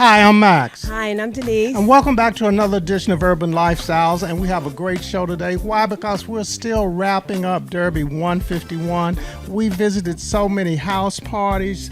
Hi, I'm Max. Hi, and I'm Denise. And welcome back to another edition of Urban Lifestyles. And we have a great show today. Why? Because we're still wrapping up Derby 151. We visited so many house parties,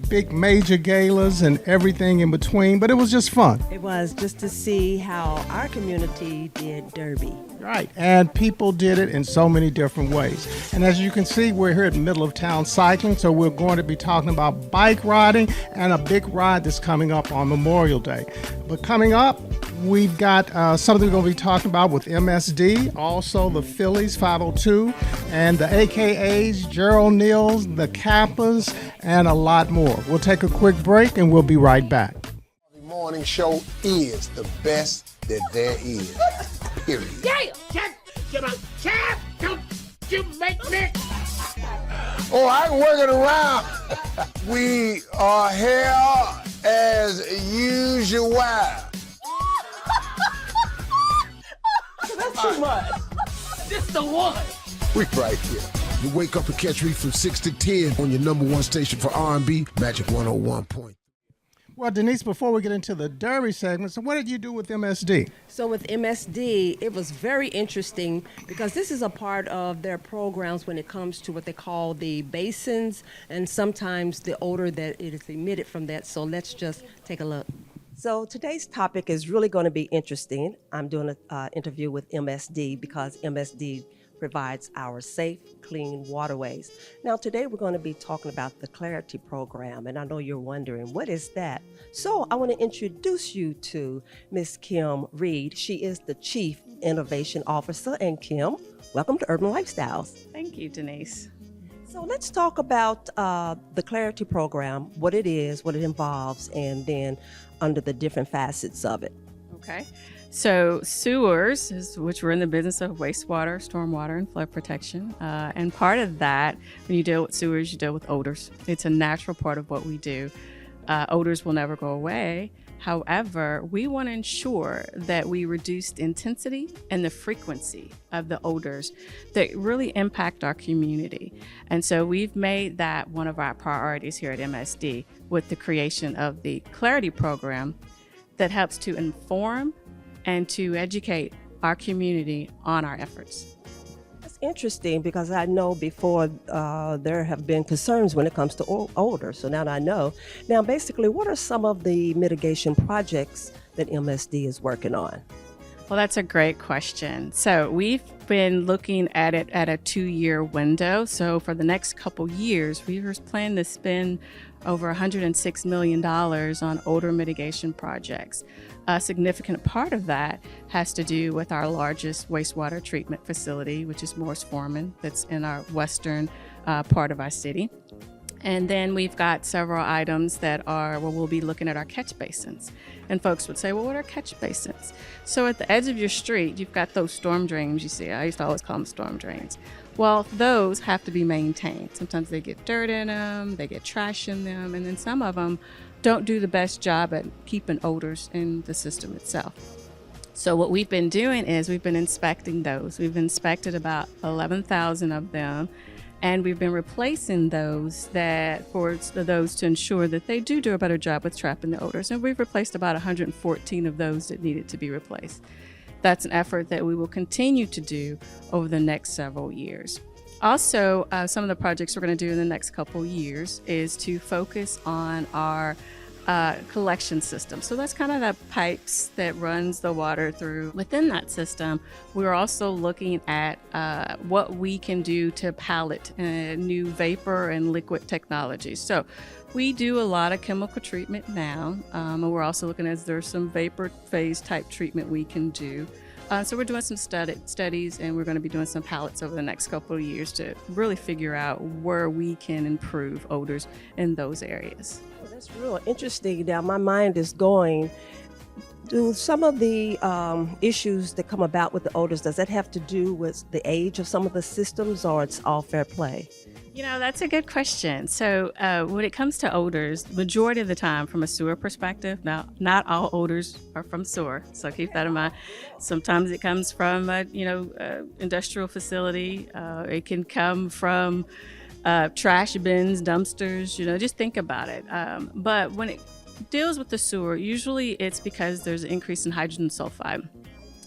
big major galas, and everything in between. But it was just fun. It was just to see how our community did Derby. Right. And people did it in so many different ways. And as you can see, we're here at the middle of town cycling. So we're going to be talking about bike riding and a big ride that's coming up on Memorial Day. But coming up, we've got something we're going to be talking about with MSD, also the Phillies 502, and the AKAs, Gerald Neals, the Kappas, and a lot more. We'll take a quick break and we'll be right back. The morning show is the best that there is. Period. Yeah, Chap, don't you make me. Oh, I'm working around. We are here as usual. That's too much. This the one. We right here. You wake up and catch me from 6 to 10 on your number one station for R&B, Magic 101. Well, Denise, before we get into the Derby segment, so what did you do with MSD? So with MSD, it was very interesting because this is a part of their programs when it comes to what they call the basins and sometimes the odor that it is emitted from that. So let's just take a look. So today's topic is really going to be interesting. I'm doing an interview with MSD because MSD provides our safe, clean waterways. Now, today we're going to be talking about the Clarity Program, and I know you're wondering, what is that? So I want to introduce you to Miss Kim Reed. She is the Chief Innovation Officer, and Kim, welcome to Urban Lifestyles. Thank you, Denise. So let's talk about the Clarity Program, what it is, what it involves, and then under the different facets of it. Okay. So sewers, which we're in the business of wastewater, stormwater, and flood protection. And part of that, when you deal with sewers, you deal with odors. It's a natural part of what we do. Odors will never go away. However, we want to ensure that we reduce the intensity and the frequency of the odors that really impact our community. And so we've made that one of our priorities here at MSD with the creation of the Clarity Program that helps to inform and to educate our community on our efforts. That's interesting because I know before there have been concerns when it comes to odor. So now that I know. Now, basically, what are some of the mitigation projects that MSD is working on? Well, that's a great question. So we've been looking at it at a 2-year window. So for the next couple years, we were planning to spend over $106 million on odor mitigation projects. A significant part of that has to do with our largest wastewater treatment facility, which is Morris Foreman, that's in our western part of our city. And then we've got several items that are, well, we'll be looking at our catch basins. And folks would say, well, what are catch basins? So at the edge of your street, you've got those storm drains you see. I used to always call them storm drains. Well, those have to be maintained. Sometimes they get dirt in them, they get trash in them, and then some of them don't do the best job at keeping odors in the system itself. So what we've been doing is we've been inspecting those. We've inspected about 11,000 of them. And we've been replacing those to ensure that they do a better job with trapping the odors. And we've replaced about 114 of those that needed to be replaced. That's an effort that we will continue to do over the next several years. Also, some of the projects we're going to do in the next couple years is to focus on our collection system. So that's kind of the pipes that runs the water through. Within that system, we're also looking at what we can do to pallet new vapor and liquid technologies. So we do a lot of chemical treatment now, and we're also looking at there's some vapor phase type treatment we can do. So we're doing some studies, and we're going to be doing some pallets over the next couple of years to really figure out where we can improve odors in those areas. Well, that's real interesting. Now, my mind is going, do some of the issues that come about with the odors, does that have to do with the age of some of the systems, or it's all fair play? You know, that's a good question. So when it comes to odors, majority of the time from a sewer perspective, now not all odors are from sewer, so keep that in mind. Sometimes it comes from industrial facility. It can come from trash bins, dumpsters, just think about it. But when it it deals with the sewer, usually it's because there's an increase in hydrogen sulfide.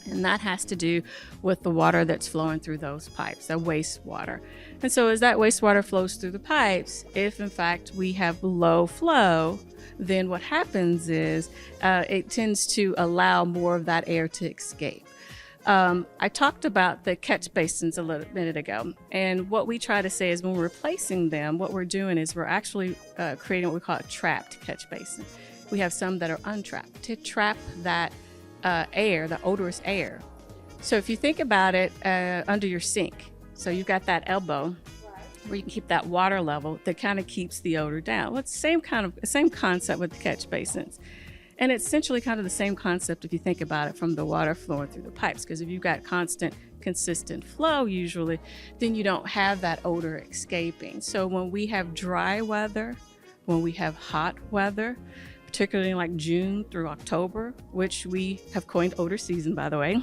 And that has to do with the water that's flowing through those pipes, the wastewater. And so as that wastewater flows through the pipes, if in fact we have low flow, then what happens is it tends to allow more of that air to escape. I talked about the catch basins a little minute ago, and what we try to say is when we're replacing them, what we're doing is we're actually creating what we call a trapped catch basin. We have some that are untrapped to trap that air, the odorous air. So if you think about it under your sink, so you've got that elbow where you can keep that water level that kind of keeps the odor down. Well, it's the same concept with the catch basins. And it's essentially kind of the same concept if you think about it from the water flowing through the pipes, because if you've got constant, consistent flow usually, then you don't have that odor escaping. So when we have dry weather, when we have hot weather, particularly like June through October, which we have coined odor season, by the way,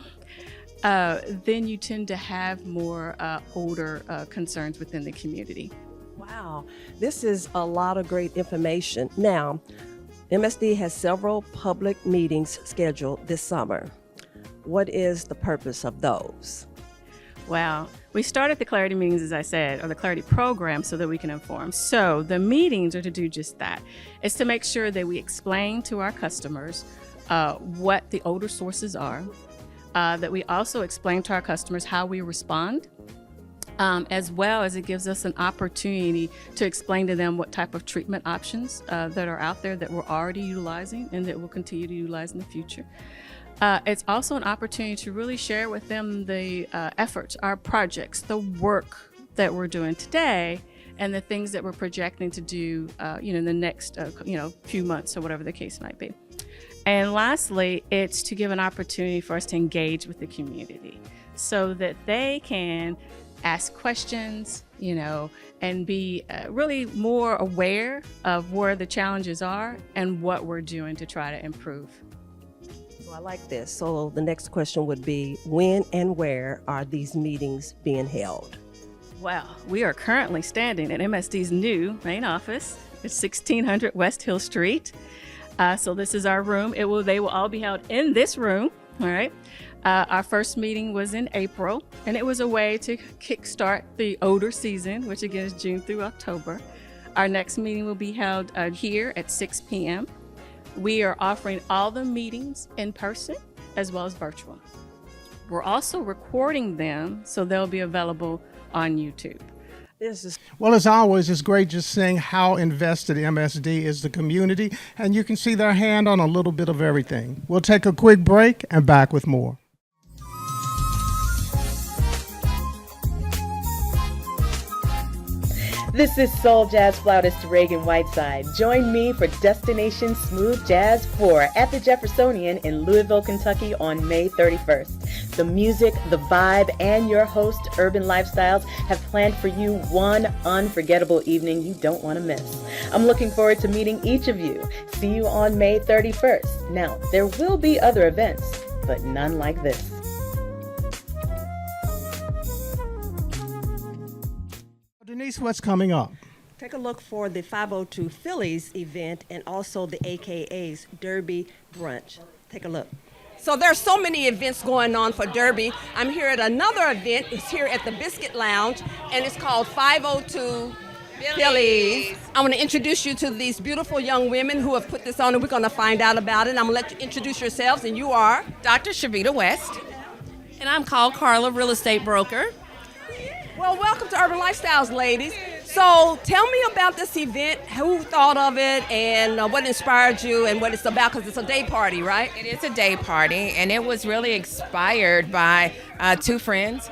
then you tend to have more odor concerns within the community. Wow, this is a lot of great information. Now, MSD has several public meetings scheduled this summer. What is the purpose of those? Well, we started the Clarity meetings, as I said, or the Clarity program, so that we can inform. So the meetings are to do just that. It's to make sure that we explain to our customers what the odor sources are, that we also explain to our customers how we respond, as well as it gives us an opportunity to explain to them what type of treatment options that are out there that we're already utilizing and that we'll continue to utilize in the future. It's also an opportunity to really share with them the efforts, our projects, the work that we're doing today, and the things that we're projecting to do, in the next, few months or whatever the case might be. And lastly, it's to give an opportunity for us to engage with the community so that they can ask questions, and be really more aware of where the challenges are and what we're doing to try to improve. So I like this. So the next question would be, when and where are these meetings being held? Well, we are currently standing at MSD's new main office. It's 1600 West Hill Street. So this is our room. They will all be held in this room. All right. Our first meeting was in April, and it was a way to kickstart the odor season, which again is June through October. Our next meeting will be held here at 6 p.m. We are offering all the meetings in person as well as virtual. We're also recording them, so they'll be available on YouTube. Well, as always, it's great just seeing how invested MSD is the community, and you can see their hand on a little bit of everything. We'll take a quick break and back with more. This is soul jazz flautist Reagan Whiteside. Join me for Destination Smooth Jazz 4 at the Jeffersonian in Louisville, Kentucky on May 31st. The music, the vibe, and your host, Urban Lifestylez, have planned for you one unforgettable evening you don't want to miss. I'm looking forward to meeting each of you. See you on May 31st. Now, there will be other events, but none like this. Denise, what's coming up? Take a look for the 502 Phillies event and also the AKA's Derby Brunch. Take a look. So there's so many events going on for Derby. I'm here at another event. It's here at the Biscuit Lounge, and it's called 502 Phillies. I want to introduce you to these beautiful young women who have put this on, and we're going to find out about it. I'm going to let you introduce yourselves, and you are? Dr. Shavita West. And I'm called Carla, real estate broker. Well, welcome to Urban Lifestylez, ladies. So tell me about this event, who thought of it, and what inspired you and what it's about, because it's a day party, right? It is a day party, and it was really inspired by two friends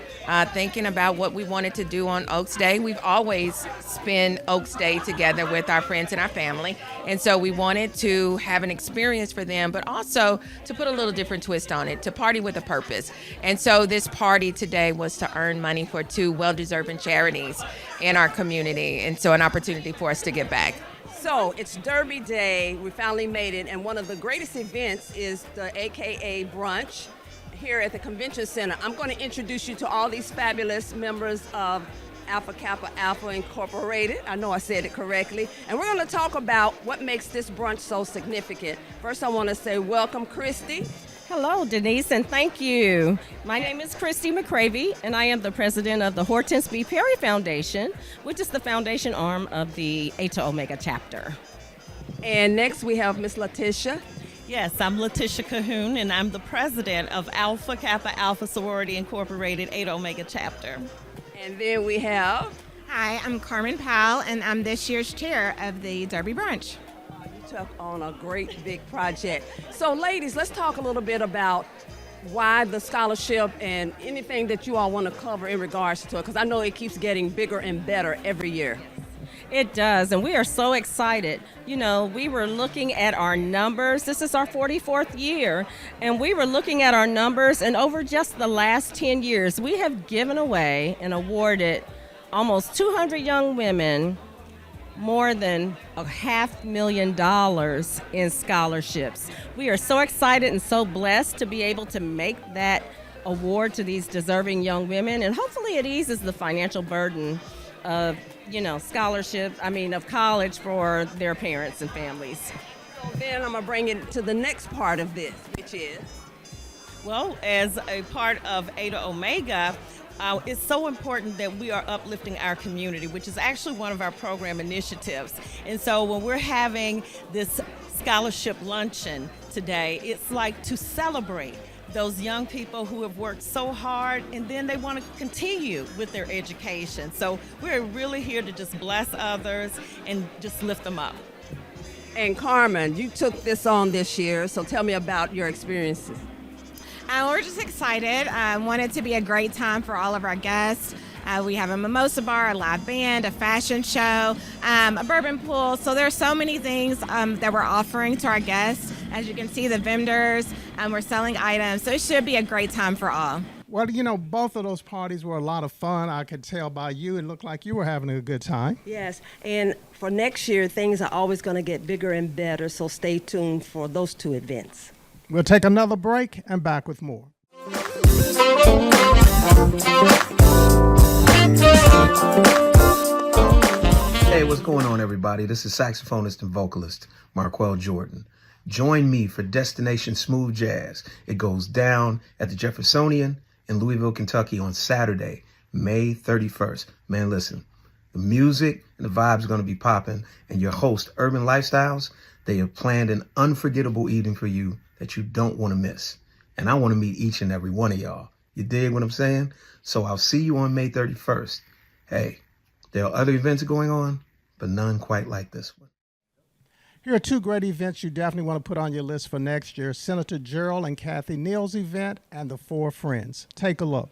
thinking about what we wanted to do on Oaks Day. We've always spent Oaks Day together with our friends and our family, and so we wanted to have an experience for them, but also to put a little different twist on it, to party with a purpose. And so this party today was to earn money for two well-deserving charities in our community, and so an opportunity for us to give back. So it's Derby Day. We finally made it, and one of the greatest events is the AKA Brunch here at the Convention Center. I'm going to introduce you to all these fabulous members of Alpha Kappa Alpha Incorporated. I know I said it correctly. And we're going to talk about what makes this brunch so significant. First, I want to say welcome, Christy. Hello, Denise, and thank you. My name is Christy McCravey, and I am the president of the Hortense B. Perry Foundation, which is the foundation arm of the Eta Omega chapter. And next, we have Miss Letitia. Yes, I'm Letitia Cahoon, and I'm the president of Alpha Kappa Alpha Sorority Incorporated Eta Omega chapter. And then we have... Hi, I'm Carmen Powell, and I'm this year's chair of the Derby Brunch. You took on a great big project. So, ladies, let's talk a little bit about why the scholarship and anything that you all want to cover in regards to it, because I know it keeps getting bigger and better every year. It does, and we are so excited. You know, we were looking at our numbers. This is our 44th year, and we were looking at our numbers, and over just the last 10 years, we have given away and awarded almost 200 young women more than $500,000 in scholarships. We are so excited and so blessed to be able to make that award to these deserving young women, and hopefully it eases the financial burden of of college for their parents and families. So then I'm going to bring it to the next part of this, which is? Well, as a part of Eta Omega, it's so important that we are uplifting our community, which is actually one of our program initiatives. And so when we're having this scholarship luncheon today, it's like to celebrate those young people who have worked so hard and then they want to continue with their education. So we're really here to just bless others and just lift them up. And Carmen, you took this on this year, so tell me about your experiences. We're just excited. I want it to be a great time for all of our guests. We have a mimosa bar, a live band, a fashion show, a bourbon pool. So there are so many things that we're offering to our guests. As you can see, the vendors, we're selling items. So it should be a great time for all. Well, you know, both of those parties were a lot of fun. I could tell by you. It looked like you were having a good time. Yes, and for next year, things are always going to get bigger and better. So stay tuned for those two events. We'll take another break and back with more. Hey, what's going on, everybody? This is saxophonist and vocalist Marquel Jordan. Join me for Destination Smooth Jazz. It goes down at the Jeffersonian in Louisville, Kentucky on Saturday, May 31st. Man, listen, the music and the vibes are going to be popping, and your host, Urban Lifestylez, they have planned an unforgettable evening for you that you don't want to miss. And I want to meet each and every one of y'all. You dig what I'm saying? So I'll see you on May 31st. Hey, there are other events going on, but none quite like this one. Here are two great events you definitely want to put on your list for next year. Senator Gerald and Kathy Neal's event and the Four Friends. Take a look.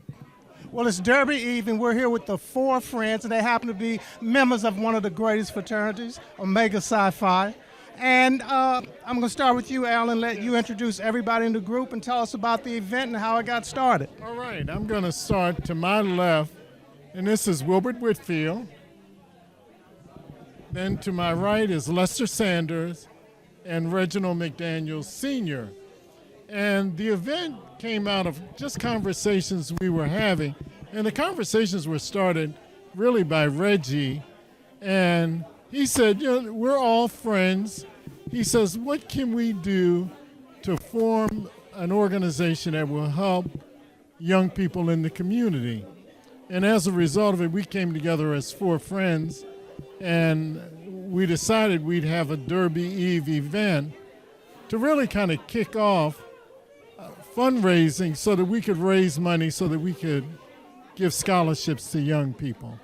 Well, it's Derby Eve, and we're here with the Four Friends, and they happen to be members of one of the greatest fraternities, Omega Psi Phi. And I'm going to start with you, Alan, let you introduce everybody in the group and tell us about the event and how it got started. All right, I'm going to start to my left, and this is Wilbert Whitfield. Then to my right is Lester Sanders and Reginald McDaniel Sr. And the event came out of just conversations we were having. And the conversations were started really by Reggie. And he said, you know, we're all friends. He says, what can we do to form an organization that will help young people in the community? And as a result of it, we came together as four friends, and we decided we'd have a Derby Eve event to really kind of kick off fundraising so that we could raise money so that we could give scholarships to young people.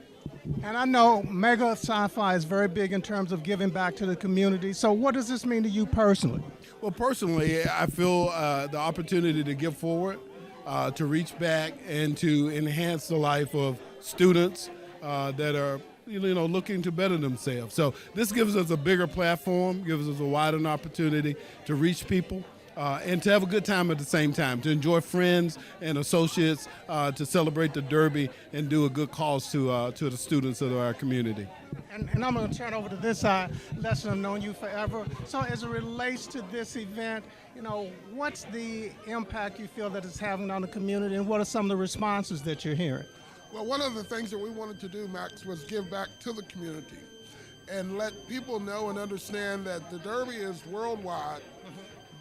And I know Mega Sci-Fi is very big in terms of giving back to the community. So what does this mean to you personally? Well, personally, I feel the opportunity to give forward, to reach back and to enhance the life of students that are looking to better themselves. So this gives us a bigger platform, gives us a wider opportunity to reach people and to have a good time at the same time, to enjoy friends and associates, to celebrate the Derby and do a good cause to the students of our community. And I'm going to turn over to this side. Lester, I've known you forever. So as it relates to this event, what's the impact you feel that it's having on the community, and what are some of the responses that you're hearing? Well, one of the things that we wanted to do, Max, was give back to the community and let people know and understand that the Derby is worldwide,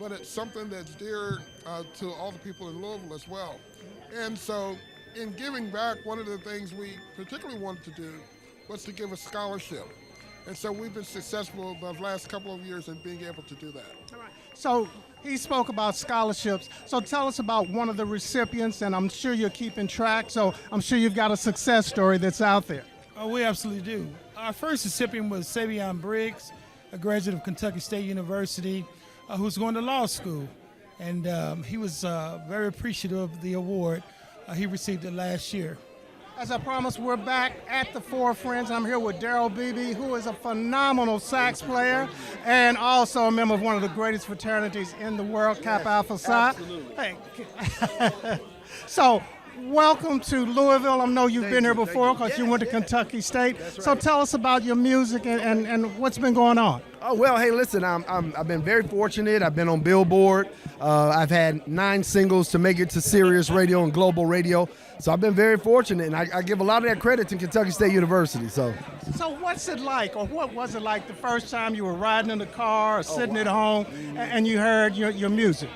but it's something that's dear to all the people in Louisville as well. And so in giving back, one of the things we particularly wanted to do was to give a scholarship. And so we've been successful the last couple of years in being able to do that. All right. So he spoke about scholarships. So tell us about one of the recipients, and I'm sure you're keeping track. So I'm sure you've got a success story that's out there. Oh, we absolutely do. Our first recipient was Savion Briggs, a graduate of Kentucky State University, who's going to law school. And he was very appreciative of the award. He received it last year. As I promised, we're back at the Four Friends. I'm here with Daryl Beebe, who is a phenomenal sax player and also a member of one of the greatest fraternities in the world, Kappa Alpha Psi. Absolutely. Hey. So, welcome to Louisville. I know you've been here before because you went to Kentucky State. That's So right. tell us about your music and what's been going on. Oh, well, hey, listen, I've been very fortunate. I've been on Billboard. I've had 9 singles to make it to Sirius Radio and Global Radio. So I've been very fortunate, and I give a lot of that credit to Kentucky State University. So what's it like, or what was it like the first time you were riding in the car or sitting at home and you heard your music?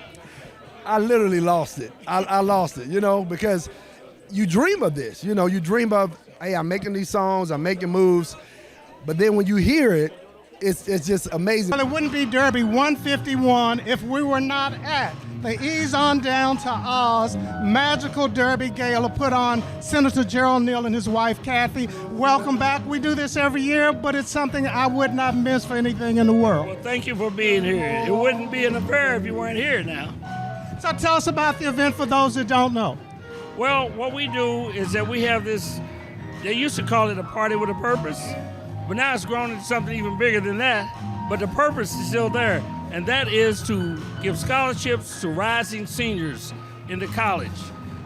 I literally lost it. I lost it, because you dream of this. You dream of, hey, I'm making these songs, I'm making moves. But then when you hear it, it's just amazing. Well, it wouldn't be Derby 151 if we were not at the Ease On Down to Oz Magical Derby Gala put on Senator Gerald Neal and his wife Kathy. Welcome back. We do this every year, but it's something I would not miss for anything in the world. Well, thank you for being here. It wouldn't be an affair if you weren't here now. So tell us about the event for those that don't know. Well, what we do is that we have this, they used to call it a party with a purpose, but now it's grown into something even bigger than that. But the purpose is still there, and that is to give scholarships to rising seniors into college.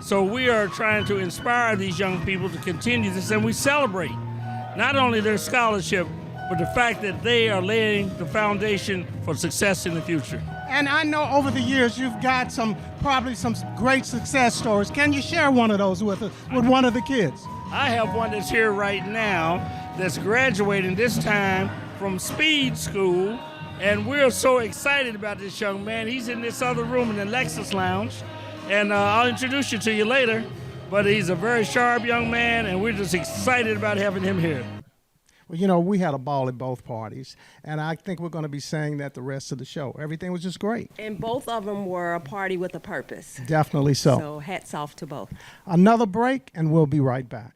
So we are trying to inspire these young people to continue this, and we celebrate not only their scholarship, but the fact that they are laying the foundation for success in the future. And I know over the years you've got probably some great success stories. Can you share one of those with one of the kids? I have one that's here right now that's graduating this time from speed school, and we're so excited about this young man. He's in this other room in the Lexus Lounge, and I'll introduce you to you later, but he's a very sharp young man, and we're just excited about having him here. Well, we had a ball at both parties, and I think we're going to be saying that the rest of the show. Everything was just great. And both of them were a party with a purpose. Definitely so. So hats off to both. Another break, and we'll be right back.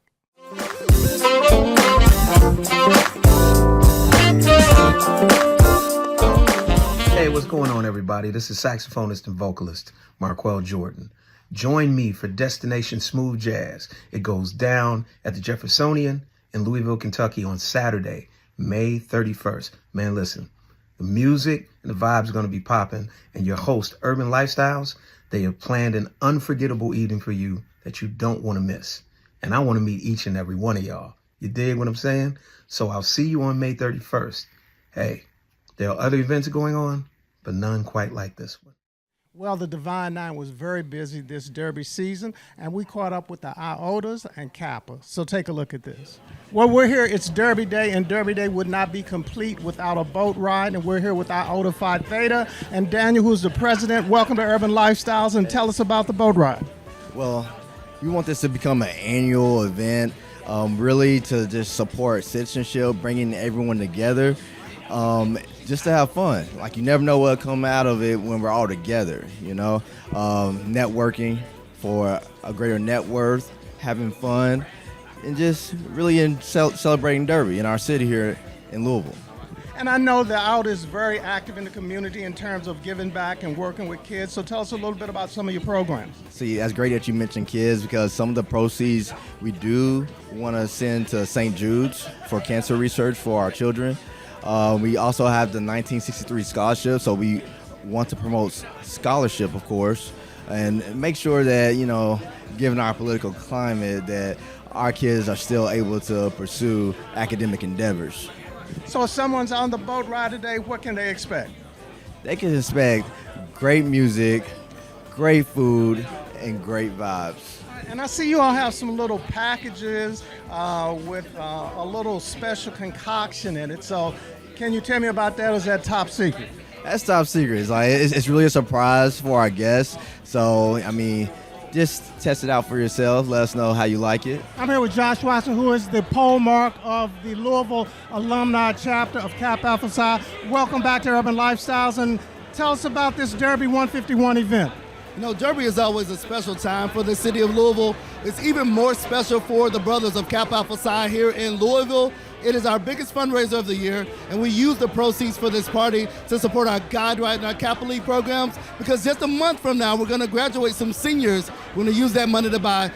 Hey, what's going on, everybody? This is saxophonist and vocalist Marquel Jordan. Join me for Destination Smooth Jazz. It goes down at the Jeffersonian in Louisville, Kentucky on Saturday, May 31st. Man, listen, the music and the vibes are going to be popping, and your host, Urban Lifestylez, they have planned an unforgettable evening for you that you don't want to miss. And I want to meet each and every one of y'all. You dig what I'm saying? So I'll see you on May 31st. Hey, there are other events going on, but none quite like this one. Well, the Divine Nine was very busy this Derby season, and we caught up with the Iotas and Kappa. So take a look at this. Well, we're here. It's Derby Day, and Derby Day would not be complete without a boat ride, and we're here with Iota Phi Theta and Daniel, who's the president. Welcome to Urban Lifestylez, and tell us about the boat ride. Well, we want this to become an annual event, really to just support citizenship, bringing everyone together. Just to have fun. Like, you never know what'll come out of it when we're all together, networking for a greater net worth, having fun, and just really celebrating Derby in our city here in Louisville. And I know the Iota is very active in the community in terms of giving back and working with kids. So tell us a little bit about some of your programs. See, that's great that you mentioned kids, because some of the proceeds we do want to send to St. Jude's for cancer research for our children. We also have the 1963 scholarship, so we want to promote scholarship, of course, and make sure that, given our political climate, that our kids are still able to pursue academic endeavors. So if someone's on the boat ride today, what can they expect? They can expect great music, great food, and great vibes. And I see you all have some little packages with a little special concoction in it. So can you tell me about that, or is that top secret? That's top secret. It's really a surprise for our guests. So, I mean, just test it out for yourself. Let us know how you like it. I'm here with Josh Watson, who is the pole mark of the Louisville alumni chapter of Kappa Alpha Psi. Welcome back to Urban Lifestyles, and tell us about this Derby 151 event. You know, Derby is always a special time for the city of Louisville. It's even more special for the brothers of Kappa Alpha Psi here in Louisville. It is our biggest fundraiser of the year, and we use the proceeds for this party to support our Guide Ride and our Kappa League programs, because just a month from now, we're going to graduate some seniors. We're going to use that money to buy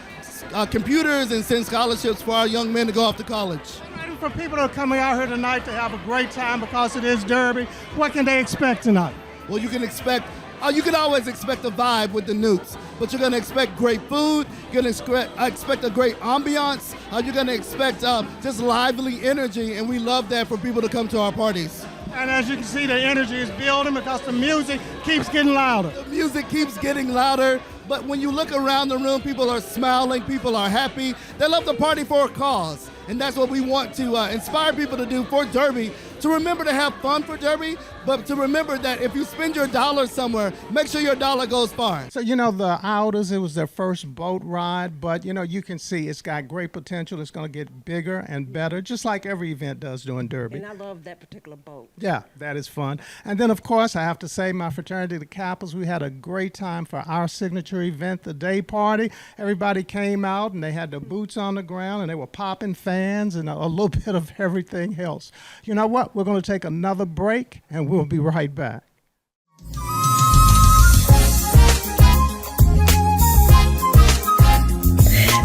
computers and send scholarships for our young men to go off to college. And for people that are coming out here tonight to have a great time because it is Derby, what can they expect tonight? Well, you can always expect a vibe with the Newts, but you're going to expect great food, you're going to expect a great ambiance, you're going to expect just lively energy, and we love that for people to come to our parties. And as you can see, the energy is building because the music keeps getting louder. The music keeps getting louder, but when you look around the room, people are smiling, people are happy. They love to party for a cause, and that's what we want to inspire people to do for Derby, to remember to have fun for Derby, but to remember that if you spend your dollar somewhere, make sure your dollar goes far. So, you know, the Owders, it was their first boat ride, but, you know, you can see it's got great potential. It's going to get bigger and better, just like every event does during Derby. And I love that particular boat. Yeah, that is fun. And then, of course, I have to say, my fraternity, the Kappas, we had a great time for our signature event, the day party. Everybody came out, and they had their boots on the ground, and they were popping fans and a little bit of everything else. You know what? We're going to take another break, and we'll be right back.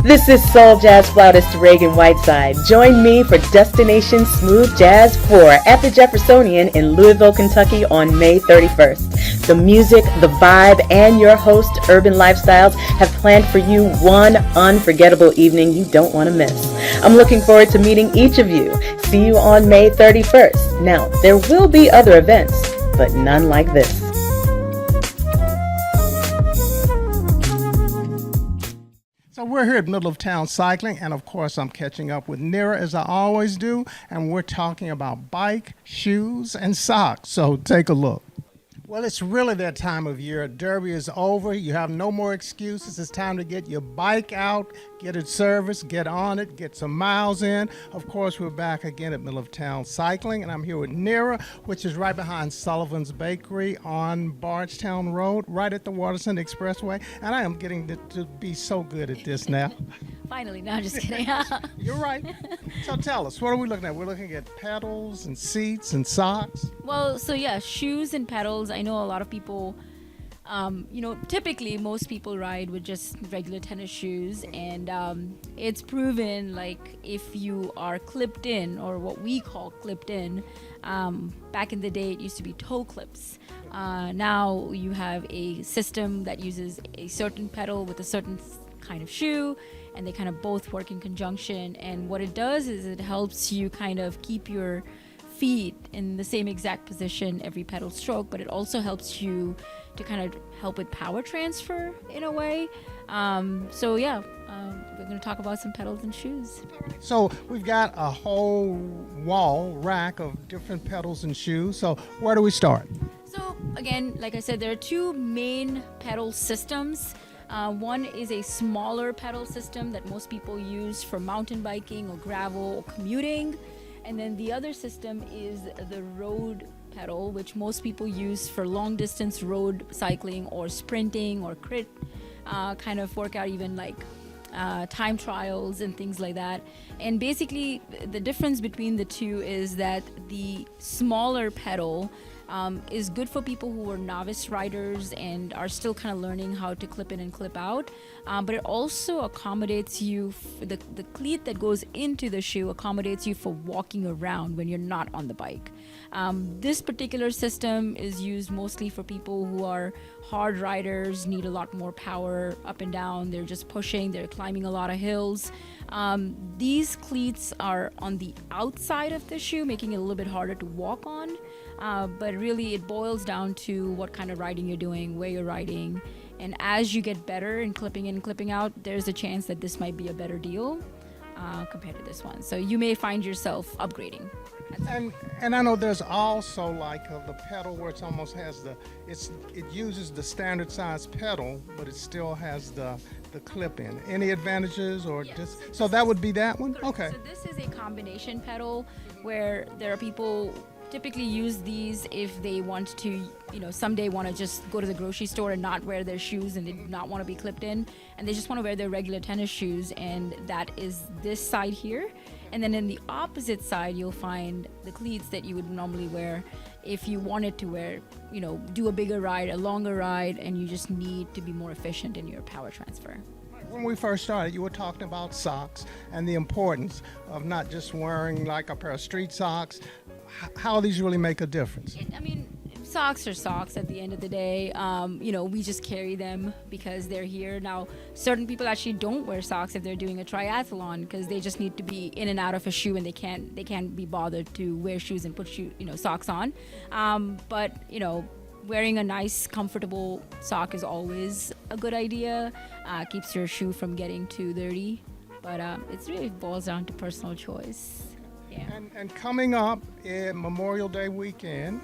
This is soul jazz flautist Reagan Whiteside. Join me for Destination Smooth Jazz 4 at the Jeffersonian in Louisville, Kentucky on May 31st. The music, the vibe, and your host, Urban Lifestyles, have planned for you one unforgettable evening you don't want to miss. I'm looking forward to meeting each of you. See you on May 31st. Now, there will be other events, but none like this. So we're here at Middle of Town Cycling, and of course I'm catching up with Nira as I always do, and we're talking about bike, shoes, and socks. So take a look. Well, it's really that time of year. Derby is over. You have no more excuses. It's time to get your bike out, get it serviced, get on it, get some miles in. Of course, we're back again at Middle of Town Cycling, and I'm here with Nira, which is right behind Sullivan's Bakery on Bardstown Road, right at the Waterson Expressway. And I am getting to be so good at this now. Finally, no, I'm just kidding. You're right. So tell us, what are we looking at? We're looking at pedals and seats and socks. Well, so yeah, shoes and pedals. I know a lot of people, typically most people ride with just regular tennis shoes, and it's proven like if you are clipped in, or what we call clipped in, back in the day it used to be toe clips. Now you have a system that uses a certain pedal with a certain kind of shoe, and they kind of both work in conjunction. And what it does is it helps you kind of keep your feet in the same exact position every pedal stroke, but it also helps you to kind of help with power transfer in a way. We're going to talk about some pedals and shoes. So we've got a whole wall rack of different pedals and shoes. So where do we start? So again, like I said, there are two main pedal systems. One is a smaller pedal system that most people use for mountain biking or gravel or commuting. And then the other system is the road pedal, which most people use for long distance road cycling or sprinting or crit kind of workout, even like time trials and things like that. And basically the difference between the two is that the smaller pedal is good for people who are novice riders and are still kind of learning how to clip in and clip out, but it also accommodates you, the cleat that goes into the shoe accommodates you for walking around when you're not on the bike. This particular system is used mostly for people who are hard riders, need a lot more power up and down, they're just pushing, they're climbing a lot of hills. These cleats are on the outside of the shoe, making it a little bit harder to walk on. But really it boils down to what kind of riding you're doing, where you're riding, And as you get better in clipping in and clipping out, there's a chance that this might be a better deal compared to this one. So you may find yourself upgrading. And I know there's also like the pedal where it almost has it uses the standard size pedal, but it still has the clip in. Any advantages or just so that would be that one? Okay. So this is a combination pedal where there are people typically use these if they want to, someday want to just go to the grocery store and not wear their shoes and they do not want to be clipped in and they just want to wear their regular tennis shoes, and that is this side here. And then in the opposite side, you'll find the cleats that you would normally wear if you wanted to wear, do a bigger ride, a longer ride, and you just need to be more efficient in your power transfer. When we first started, you were talking about socks and the importance of not just wearing like a pair of street socks. How these really make a difference? Socks are socks at the end of the day. We just carry them because they're here. Now, certain people actually don't wear socks if they're doing a triathlon because they just need to be in and out of a shoe and they can't be bothered to wear shoes and put socks on. But wearing a nice, comfortable sock is always a good idea. Keeps your shoe from getting too dirty. But it really boils down to personal choice. Yeah. And coming up in Memorial Day weekend,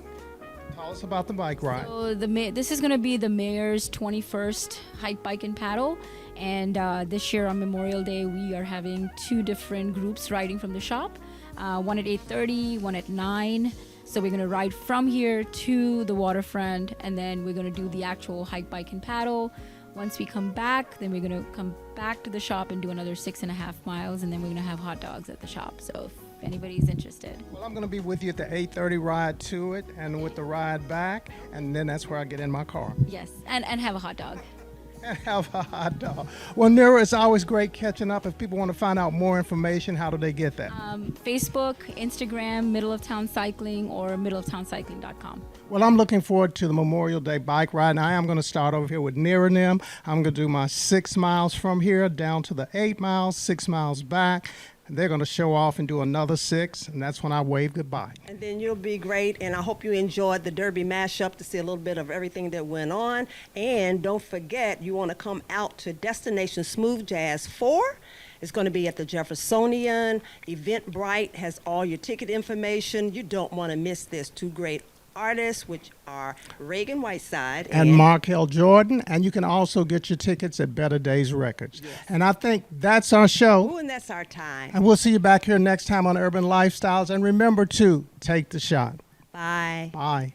tell us about the bike ride. So this is going to be the mayor's 21st hike, bike, and paddle. And this year on Memorial Day, we are having 2 different groups riding from the shop. One at 8:30, one at 9. So we're going to ride from here to the waterfront, and then we're going to do the actual hike, bike, and paddle. Once we come back, then we're going to come back to the shop and do another 6.5 miles, and then we're going to have hot dogs at the shop. So if anybody's interested. Well, I'm going to be with you at the 8:30 ride to it and with the ride back, and then that's where I get in my car. Yes, and have a hot dog. And have a hot dog. Well, Nira, it's always great catching up. If people want to find out more information, how do they get that? Facebook, Instagram, Middle of Town Cycling, or middleoftowncycling.com. Well, I'm looking forward to the Memorial Day bike ride. And I am going to start over here with Nira and them. I'm going to do my 6 miles from here down to the 8 miles, 6 miles back. They're going to show off and do another 6, and that's when I wave goodbye. And then you'll be great, and I hope you enjoyed the Derby mashup to see a little bit of everything that went on. And don't forget, you want to come out to Destination Smooth Jazz 4. It's going to be at the Jeffersonian. Eventbrite has all your ticket information. You don't want to miss this. 2 great artists, which are Reagan Whiteside and Markel Jordan, and you can also get your tickets at Better Days Records. Yes. And I think that's our show. Ooh, and that's our time. And we'll see you back here next time on Urban Lifestyles. And remember to take the shot. Bye. Bye.